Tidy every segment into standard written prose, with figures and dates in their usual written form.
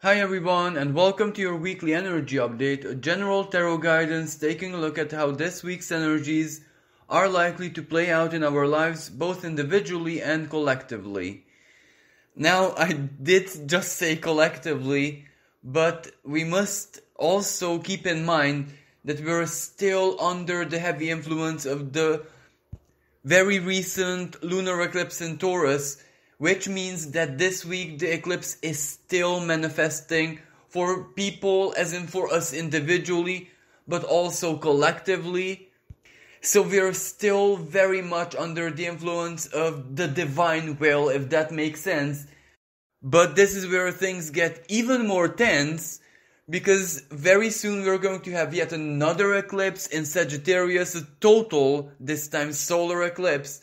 Hi everyone, and welcome to your weekly energy update, a general tarot guidance taking a look at how this week's energies are likely to play out in our lives both individually and collectively. Now, I did just say collectively, but we must also keep in mind that we're still under the heavy influence of the very recent lunar eclipse in Taurus, which means that this week the eclipse is still manifesting for people, as in for us individually, but also collectively. So we're still very much under the influence of the divine will, if that makes sense. But this is where things get even more tense, because very soon we're going to have yet another eclipse in Sagittarius, a total, this time solar eclipse.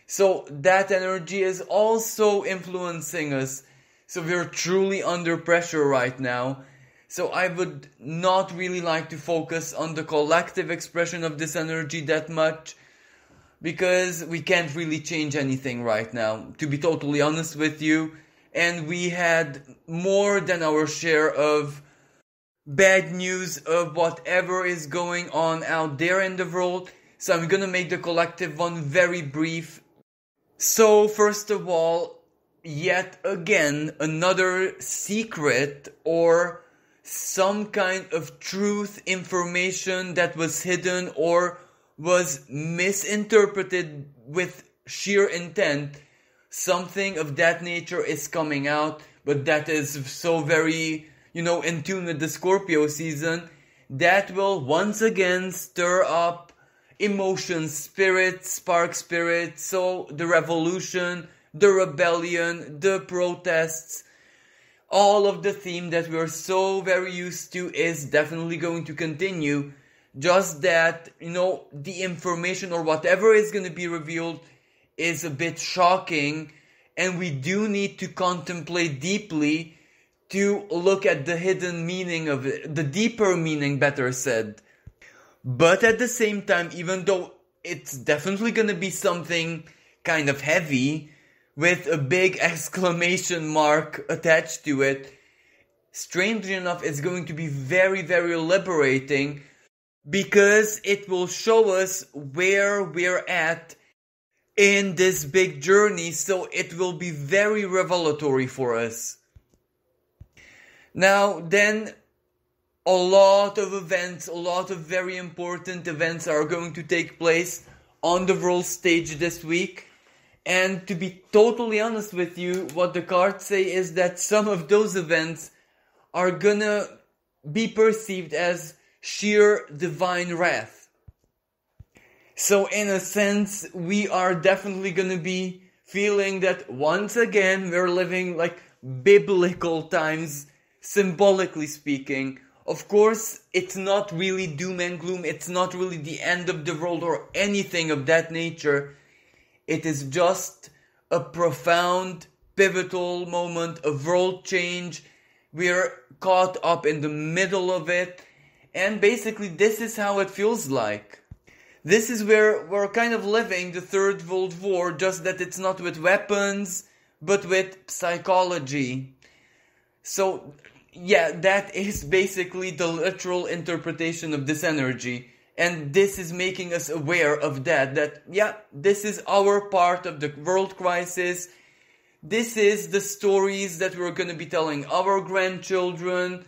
So that energy is also influencing us. So we're truly under pressure right now. So I would not really like to focus on the collective expression of this energy that much, because we can't really change anything right now, to be totally honest with you. And we had more than our share of bad news of whatever is going on out there in the world. So I'm gonna make the collective one very brief. So first of all, yet again, another secret or some kind of truth information that was hidden or was misinterpreted with sheer intent. Something of that nature is coming out, but that is so very, in tune with the Scorpio season, that will once again stir up emotions, spirit, spark spirit. So the revolution, the rebellion, the protests, all of the theme that we're so very used to is definitely going to continue. Just that, the information or whatever is going to be revealed is a bit shocking, and we do need to contemplate deeply to look at the hidden meaning of it, the deeper meaning, better said. But at the same time, even though it's definitely gonna be something kind of heavy, with a big exclamation mark attached to it, strangely enough, it's going to be very, very liberating, because it will show us where we're at in this big journey, so it will be very revelatory for us. Now then, a lot of events, a lot of very important events are going to take place on the world stage this week. And to be totally honest with you, what the cards say is that some of those events are gonna be perceived as sheer divine wrath. So in a sense, we are definitely gonna be feeling that once again we're living like biblical times, symbolically speaking. Of course, it's not really doom and gloom, it's not really the end of the world or anything of that nature. It is just a profound, pivotal moment of world change. We're caught up in the middle of it, and basically this is how it feels like. This is where we're kind of living the Third World War, just that it's not with weapons, but with psychology. So yeah, that is basically the literal interpretation of this energy. And this is making us aware of that, this is our part of the world crisis. This is the stories that we're going to be telling our grandchildren.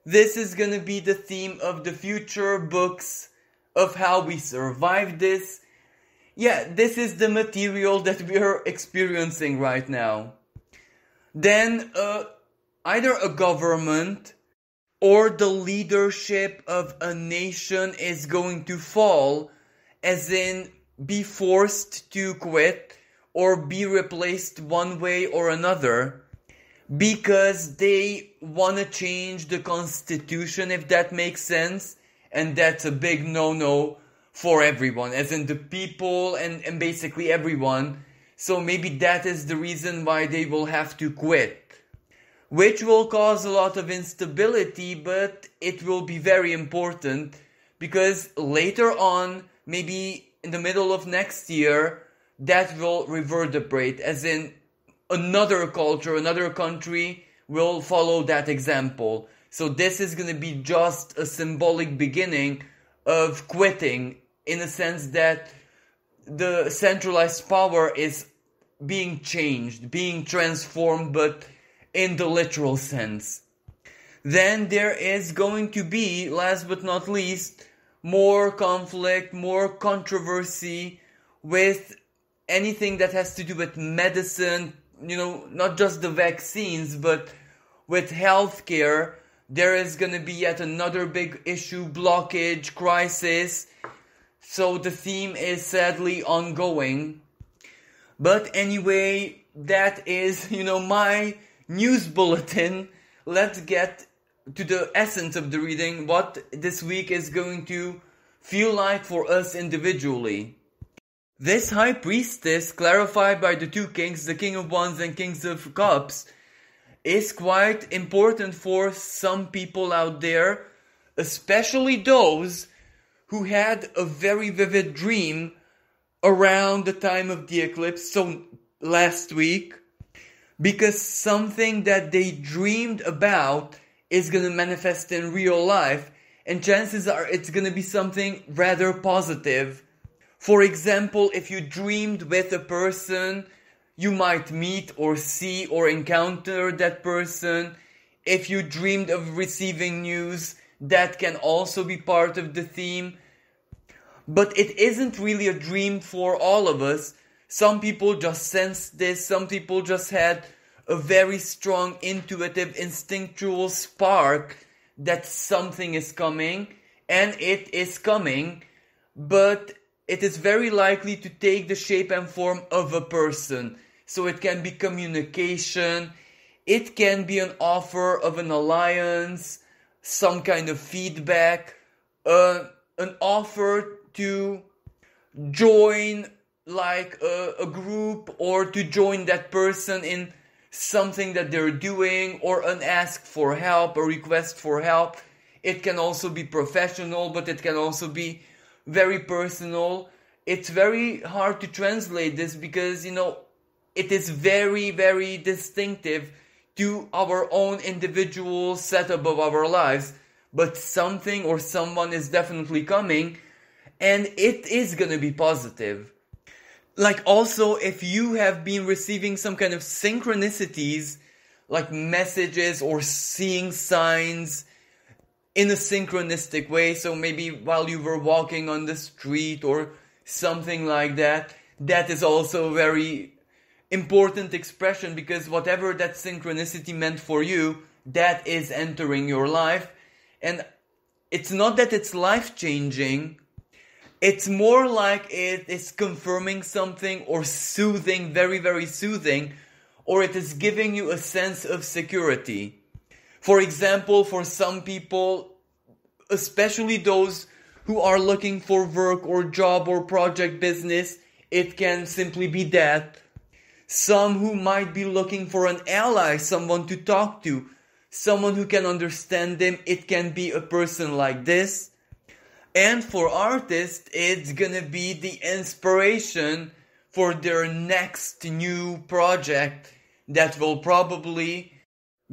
This is going to be the theme of the future books of how we survive this. This is the material that we are experiencing right now. Then, either a government or the leadership of a nation is going to fall, as in be forced to quit or be replaced one way or another, because they want to change the constitution, if that makes sense. And that's a big no-no for everyone, as in the people and basically everyone. So maybe that is the reason why they will have to quit, which will cause a lot of instability, but it will be very important, because later on, maybe in the middle of next year, that will reverberate, as in another culture, another country will follow that example. So this is going to be just a symbolic beginning of quitting, in a sense that the centralized power is being changed, being transformed, but in the literal sense. Then there is going to be, last but not least, more conflict, more controversy with anything that has to do with medicine, not just the vaccines, but with healthcare. There is going to be yet another big issue, blockage, crisis. So the theme is sadly ongoing. But anyway, that is, my news bulletin. Let's get to the essence of the reading, what this week is going to feel like for us individually. This high priestess, clarified by the two kings, the King of Wands and Kings of Cups, is quite important for some people out there, especially those who had a very vivid dream around the time of the eclipse, so last week, because something that they dreamed about is going to manifest in real life, and chances are it's going to be something rather positive. For example, if you dreamed with a person, you might meet or see or encounter that person. If you dreamed of receiving news, that can also be part of the theme. But it isn't really a dream for all of us. Some people just sensed this, some people just had a very strong intuitive, instinctual spark that something is coming, and it is coming, but it is very likely to take the shape and form of a person. So it can be communication, it can be an offer of an alliance, some kind of feedback, an offer to join like a group, or to join that person in something that they're doing, or an ask for help, a request for help. It can also be professional, but it can also be very personal. It's very hard to translate this because, it is very, very distinctive to our own individual setup of our lives. But something or someone is definitely coming, and it is going to be positive. Like also, if you have been receiving some kind of synchronicities, like messages or seeing signs in a synchronistic way, so maybe while you were walking on the street or something like that, that is also a very important expression, because whatever that synchronicity meant for you, that is entering your life. And it's not that it's life-changing, it's more like it is confirming something or soothing, very, very soothing, or it is giving you a sense of security. For example, for some people, especially those who are looking for work or job or project business, it can simply be that. Some who might be looking for an ally, someone to talk to, someone who can understand them, it can be a person like this. And for artists, it's gonna be the inspiration for their next new project that will probably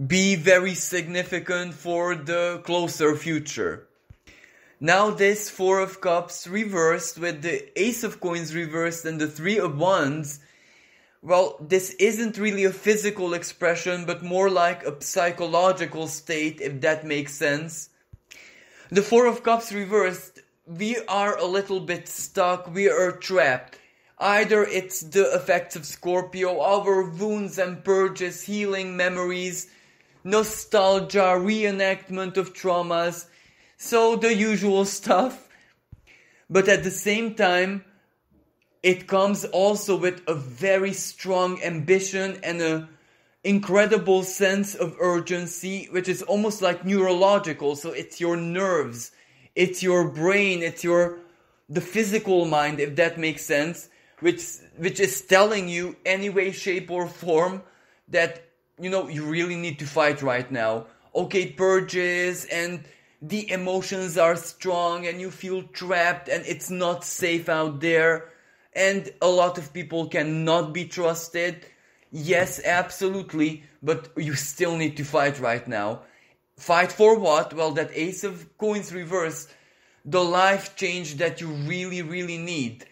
be very significant for the closer future. Now this Four of Cups reversed with the Ace of Coins reversed and the Three of Wands. Well, this isn't really a physical expression, but more like a psychological state, if that makes sense. The Four of Cups reversed, we are a little bit stuck, we are trapped. Either it's the effects of Scorpio, our wounds and purges, healing memories, nostalgia, reenactment of traumas, so the usual stuff. But at the same time, it comes also with a very strong ambition and an incredible sense of urgency, which is almost like neurological. So it's your nerves, it's your brain, it's the physical mind, if that makes sense, which is telling you any way, shape or form that, you really need to fight right now. Okay, purges and the emotions are strong and you feel trapped and it's not safe out there. And a lot of people cannot be trusted. Yes, absolutely, but you still need to fight right now. Fight for what? Well, that Ace of Coins reverse, the life change that you really, really need.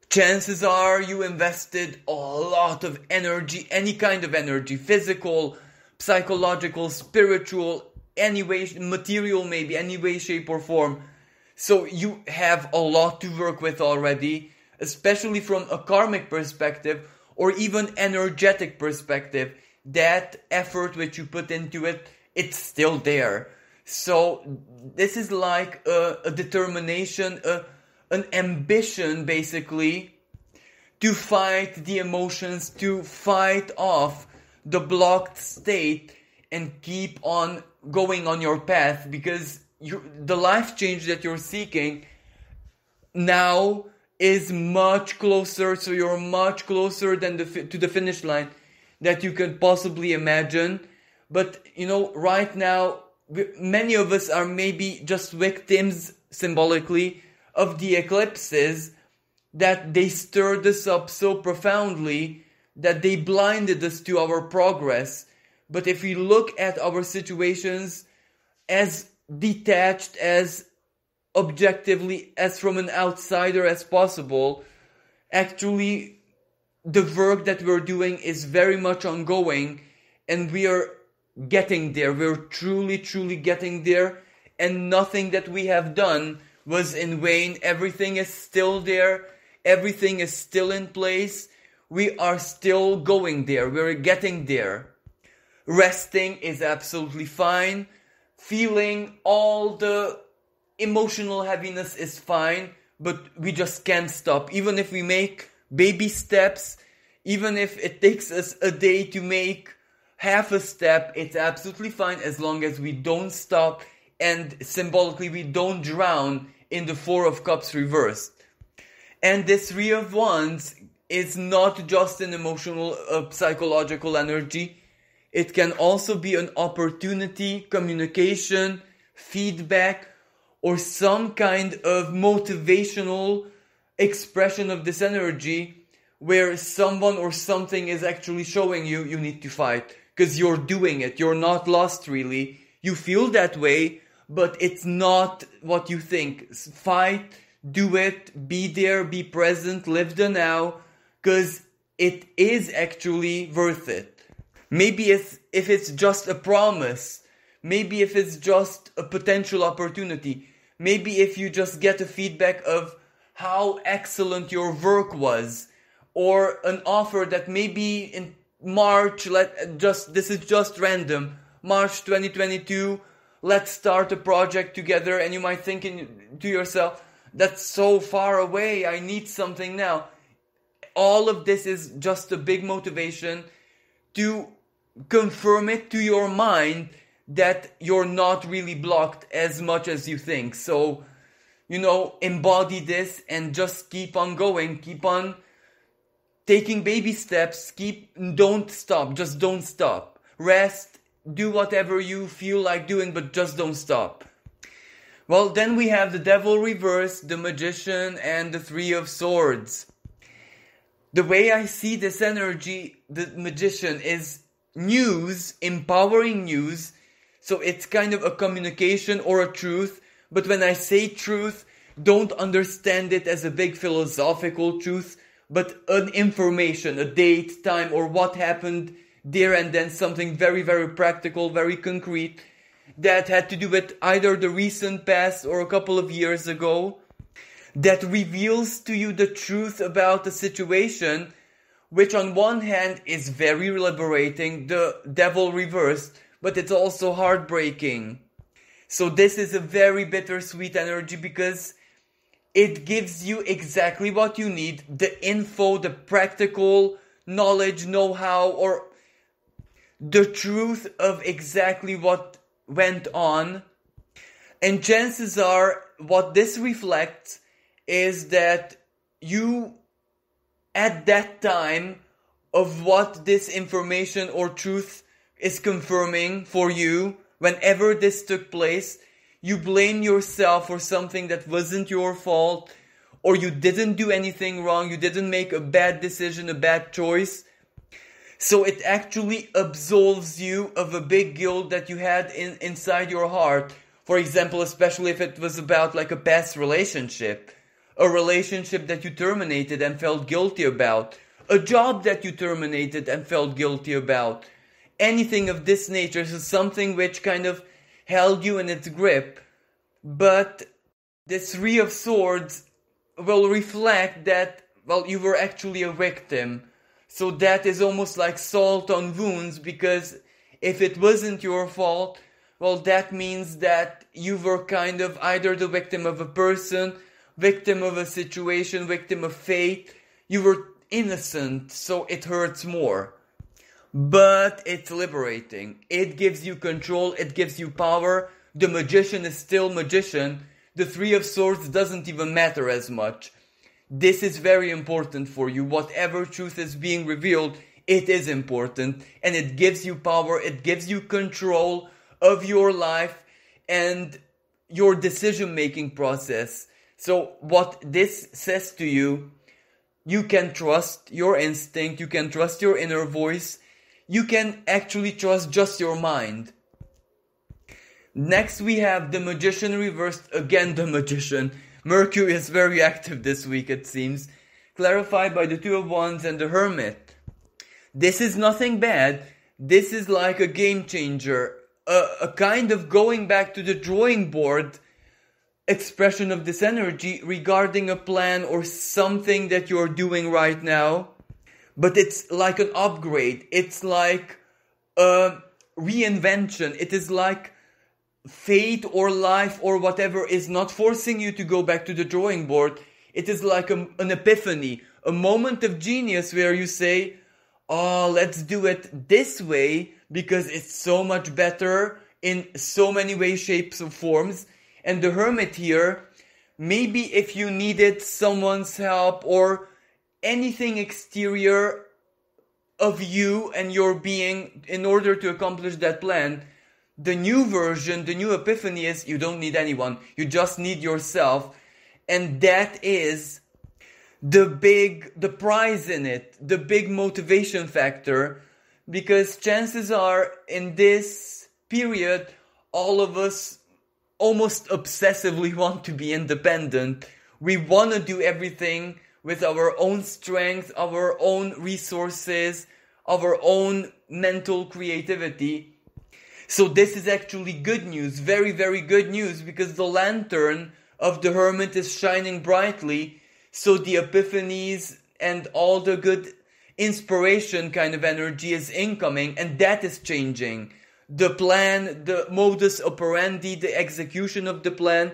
Chances are you invested a lot of energy, any kind of energy, physical, psychological, spiritual, any way, material maybe, any way, shape or form. So you have a lot to work with already, especially from a karmic perspective or even energetic perspective. That effort which you put into it, it's still there. So this is like a determination, an ambition basically, to fight the emotions, to fight off the blocked state and keep on going on your path, because the life change that you're seeking now is much closer, so you're much closer than to the finish line that you could possibly imagine. But right now, many of us are maybe just victims, symbolically, of the eclipses, that they stirred us up so profoundly that they blinded us to our progress. But if we look at our situations as detached, as objectively, as from an outsider as possible, actually the work that we're doing is very much ongoing, and we are getting there. We're truly, truly getting there, and nothing that we have done was in vain. Everything is still there. Everything is still in place. We are still going there. We're getting there. Resting is absolutely fine. Feeling all the emotional heaviness is fine, but we just can't stop. Even if we make baby steps, even if it takes us a day to make half a step, it's absolutely fine as long as we don't stop and symbolically we don't drown in the Four of Cups reversed. And this Three of Wands is not just an emotional, psychological energy. It can also be an opportunity, communication, feedback, or some kind of motivational expression of this energy where someone or something is actually showing you need to fight because you're doing it. You're not lost really. You feel that way, but it's not what you think. Fight, do it, be there, be present, live the now, because it is actually worth it. Maybe if it's just a promise, maybe if it's just a potential opportunity, maybe if you just get a feedback of how excellent your work was, or an offer that maybe in March, this is just random, March 2022, let's start a project together, and you might think to yourself, that's so far away, I need something now. All of this is just a big motivation to confirm it to your mind that you're not really blocked as much as you think. So, embody this and just keep on going, keep on taking baby steps, don't stop, just don't stop. Rest, do whatever you feel like doing, but just don't stop. Well, then we have the Devil reversed, the Magician, and the Three of Swords. The way I see this energy, the Magician, is news, empowering news. So it's kind of a communication or a truth. But when I say truth, don't understand it as a big philosophical truth, but an information, a date, time, or what happened there and then, something very, very practical, very concrete, that had to do with either the recent past or a couple of years ago, that reveals to you the truth about the situation, which on one hand is very liberating, the Devil reversed, but it's also heartbreaking. So this is a very bittersweet energy because it gives you exactly what you need, the info, the practical knowledge, know-how, or the truth of exactly what went on. And chances are what this reflects is that you, at that time of what this information or truth is confirming for you, whenever this took place, you blame yourself for something that wasn't your fault, or you didn't do anything wrong, you didn't make a bad decision, a bad choice. So it actually absolves you of a big guilt that you had inside your heart. For example, especially if it was about like a past relationship. A relationship that you terminated and felt guilty about. A job that you terminated and felt guilty about. Anything of this nature is something which kind of held you in its grip. But this Three of Swords will reflect that, well, you were actually a victim. So that is almost like salt on wounds, because if it wasn't your fault, well, that means that you were kind of either the victim of a person, victim of a situation, victim of fate. You were innocent, so it hurts more. But it's liberating. It gives you control, it gives you power. The magician is still magician. The Three of Swords doesn't even matter as much. This is very important for you. Whatever truth is being revealed, it is important. And it gives you power, it gives you control of your life and your decision-making process. So what this says to you, you can trust your instinct, you can trust your inner voice, you can actually trust just your mind. Next we have the Magician reversed, again the Magician. Mercury is very active this week, it seems, clarified by the Two of Wands and the Hermit. This is nothing bad, this is like a game changer, a kind of going back to the drawing board expression of this energy regarding a plan or something that you're doing right now. But it's like an upgrade, it's like a reinvention, it is like fate or life or whatever is not forcing you to go back to the drawing board. It is like an epiphany, a moment of genius where you say, oh, let's do it this way because it's so much better in so many ways, shapes, or forms. And the Hermit here, maybe if you needed someone's help or anything exterior of you and your being in order to accomplish that plan, the new version, the new epiphany is you don't need anyone, you just need yourself. And that is the prize in it, the big motivation factor, because chances are in this period, all of us almost obsessively want to be independent. We want to do everything with our own strength, our own resources, our own mental creativity. So this is actually good news, very, very good news, because the lantern of the Hermit is shining brightly. So the epiphanies and all the good inspiration kind of energy is incoming, and that is changing. The plan, the modus operandi, the execution of the plan.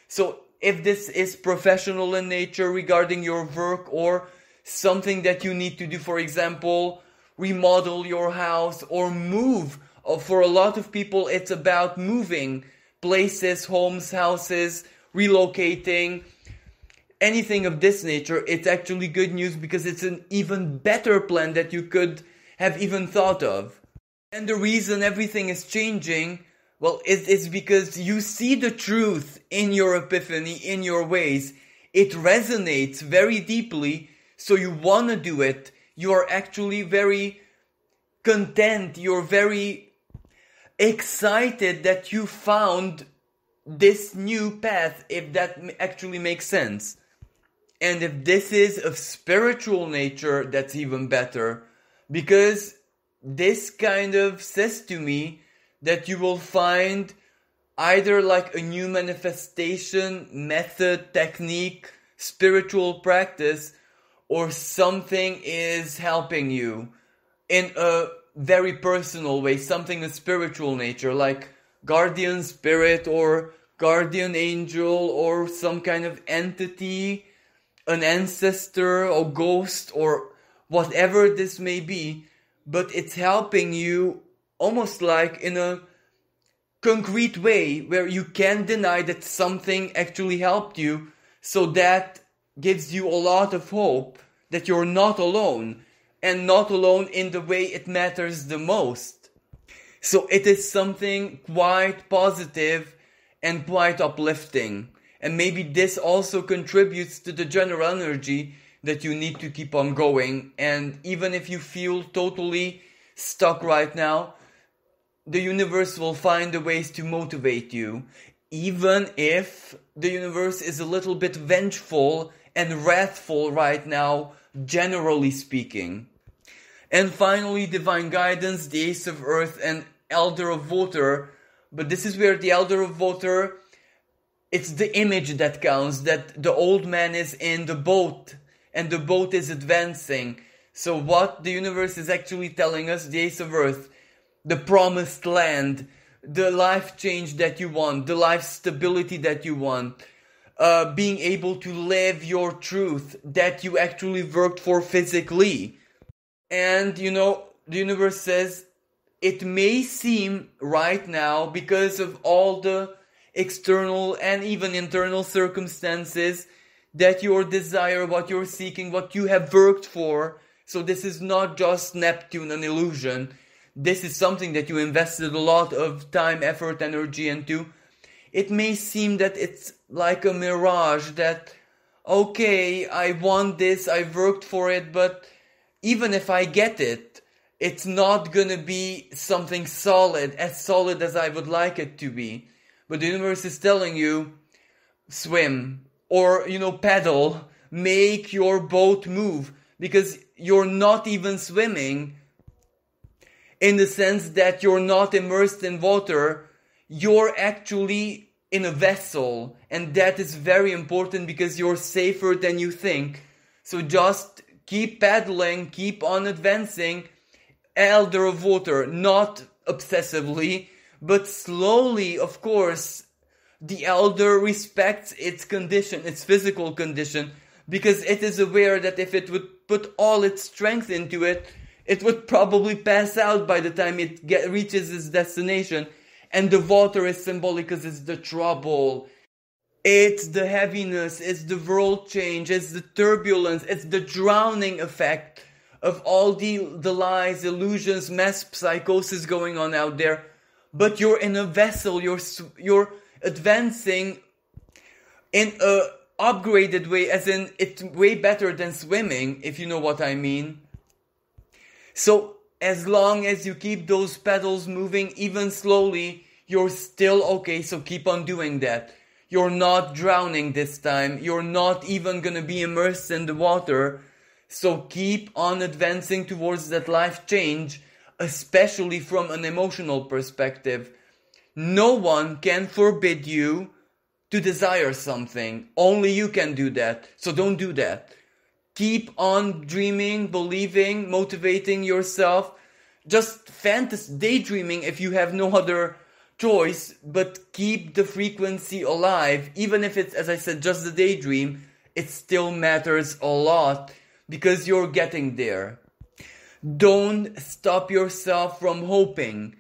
So if this is professional in nature regarding your work or something that you need to do, for example, remodel your house or move. For a lot of people, it's about moving places, homes, houses, relocating, anything of this nature. It's actually good news because it's an even better plan that you could have even thought of. And the reason everything is changing, well, it's because you see the truth in your epiphany, in your ways. It resonates very deeply, so you want to do it. You are actually very content, you're very excited that you found this new path, if that actually makes sense. And if this is of spiritual nature, that's even better, because this kind of says to me that you will find either like a new manifestation, method, technique, spiritual practice, or something is helping you in a very personal way, something of spiritual nature, like guardian spirit or guardian angel or some kind of entity, an ancestor or ghost or whatever this may be, but it's helping you almost like in a concrete way where you can't deny that something actually helped you, so that gives you a lot of hope that you're not alone, and not alone in the way it matters the most. So it is something quite positive and quite uplifting. And maybe this also contributes to the general energy, that you need to keep on going. And even if you feel totally stuck right now, the universe will find the ways to motivate you. Even if the universe is a little bit vengeful and wrathful right now, generally speaking. And finally, divine guidance, the Ace of Earth and Elder of Water. But this is where the Elder of Water, it's the image that counts, that the old man is in the boat and the boat is advancing. So what the universe is actually telling us, the Ace of Earth, the promised land, the life change that you want, the life stability that you want, being able to live your truth that you actually worked for physically. And the universe says it may seem right now, because of all the external and even internal circumstances, that your desire, what you're seeking, what you have worked for, so this is not just Neptune, an illusion. This is something that you invested a lot of time, effort, energy into. It may seem that it's like a mirage, that, okay, I want this, I worked for it, but even if I get it, it's not gonna be something solid as I would like it to be. But the universe is telling you, swim, or, paddle, make your boat move, because you're not even swimming, in the sense that you're not immersed in water, you're actually in a vessel, and that is very important because you're safer than you think. So just keep paddling, keep on advancing, Elder of Water, not obsessively, but slowly, of course. The Elder respects its condition, its physical condition, because it is aware that if it would put all its strength into it, it would probably pass out by the time it reaches its destination. And the water is symbolic because it's the trouble, it's the heaviness, it's the world change, it's the turbulence, it's the drowning effect of all the lies, illusions, mass psychosis going on out there. But you're in a vessel, you're advancing in a upgraded way, as in it's way better than swimming, if you know what I mean. So as long as you keep those pedals moving even slowly, you're still okay, so keep on doing that. You're not drowning this time, you're not even gonna be immersed in the water, so keep on advancing towards that life change, especially from an emotional perspective. No one can forbid you to desire something, only you can do that, so don't do that. Keep on dreaming, believing, motivating yourself. Just daydreaming if you have no other choice, but keep the frequency alive. Even if it's, as I said, just the daydream, it still matters a lot because you're getting there. Don't stop yourself from hoping.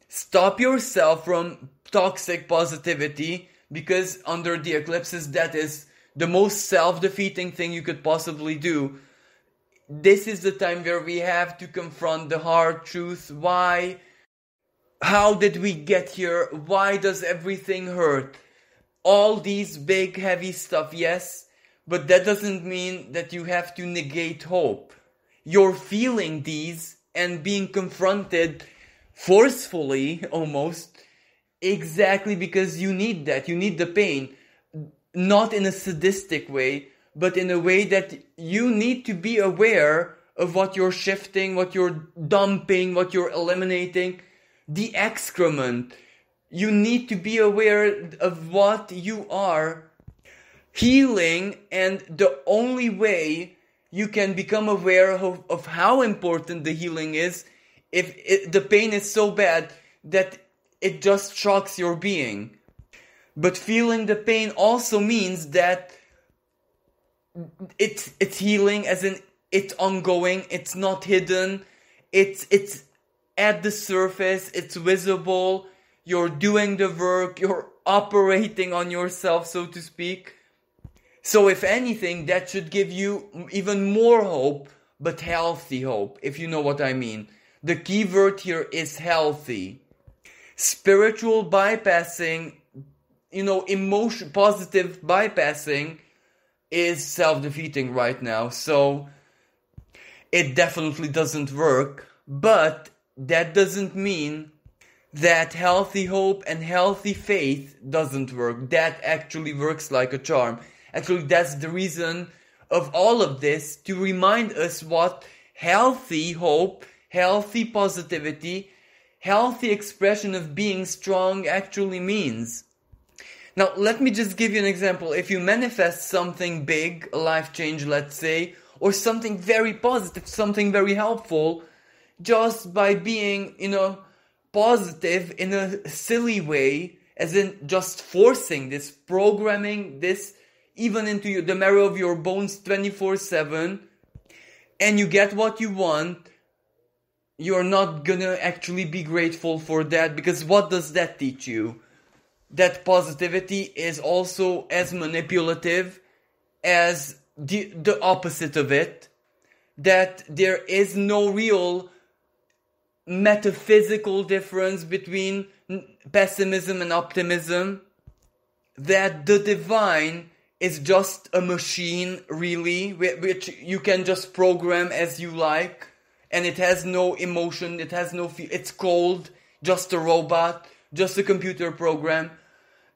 Stop yourself from toxic positivity, because under the eclipses, that is the most self-defeating thing you could possibly do. This is the time where we have to confront the hard truth. Why? How did we get here? Why does everything hurt? All these big, heavy stuff, yes, but that doesn't mean that you have to negate hope. You're feeling these and being confronted forcefully, almost, exactly because you need that. You need the pain. Not in a sadistic way, but in a way that you need to be aware of what you're shifting, what you're dumping, what you're eliminating. The excrement. You need to be aware of what you are healing, and the only way you can become aware of how important the healing is, if the pain is so bad that it just shocks your being. But feeling the pain also means that it's healing, as in it's ongoing, it's not hidden, it's at the surface, it's visible, you're doing the work, you're operating on yourself, so to speak. So if anything, that should give you even more hope, but healthy hope, if you know what I mean. The key word here is healthy. Spiritual bypassing, emotion, positive bypassing is self-defeating right now, so it definitely doesn't work. But that doesn't mean that healthy hope and healthy faith doesn't work. That actually works like a charm. Actually, that's the reason of all of this, to remind us what healthy hope, healthy positivity, healthy expression of being strong actually means. Now, let me just give you an example. If you manifest something big, a life change, let's say, or something very positive, something very helpful, just by being, positive in a silly way, as in just forcing this, programming this even into the marrow of your bones 24/7, and you get what you want, you're not gonna actually be grateful for that, because what does that teach you? That positivity is also as manipulative as the opposite of it, that there is no real metaphysical difference between pessimism and optimism, that the divine is just a machine, really, which you can just program as you like, and it has no emotion, it has no feel, it's cold, just a robot, just a computer program.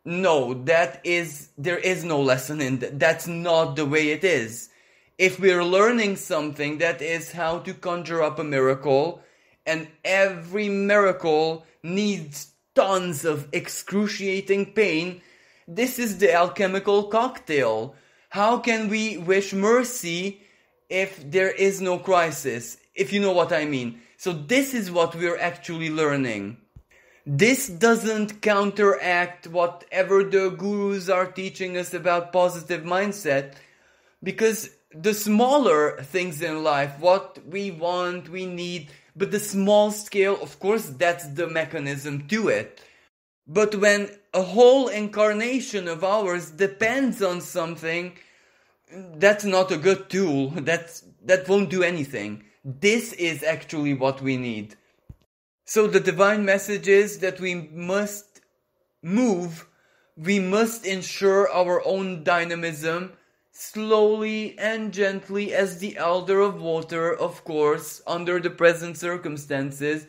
No, there is no lesson in that. That's not the way it is. If we're learning something, that is how to conjure up a miracle, and every miracle needs tons of excruciating pain. This is the alchemical cocktail. How can we wish mercy if there is no crisis? If you know what I mean. So this is what we're actually learning. This doesn't counteract whatever the gurus are teaching us about positive mindset, because the smaller things in life, what we want, we need, but the small scale, of course, that's the mechanism to it. But when a whole incarnation of ours depends on something, that's not a good tool. That won't do anything. This is actually what we need. So the divine message is that we must move, we must ensure our own dynamism, slowly and gently as the elder of water, of course, under the present circumstances.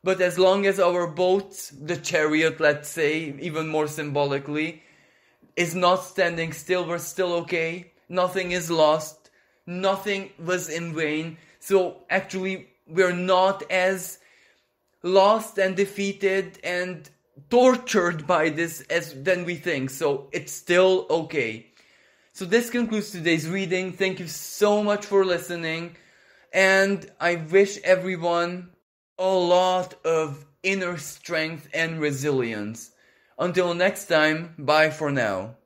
But as long as our boat, the chariot, let's say, even more symbolically, is not standing still, we're still okay. Nothing is lost. Nothing was in vain. So actually, we're not as lost and defeated and tortured by this than we think. So it's still okay. So this concludes today's reading. Thank you so much for listening. And I wish everyone a lot of inner strength and resilience. Until next time, bye for now.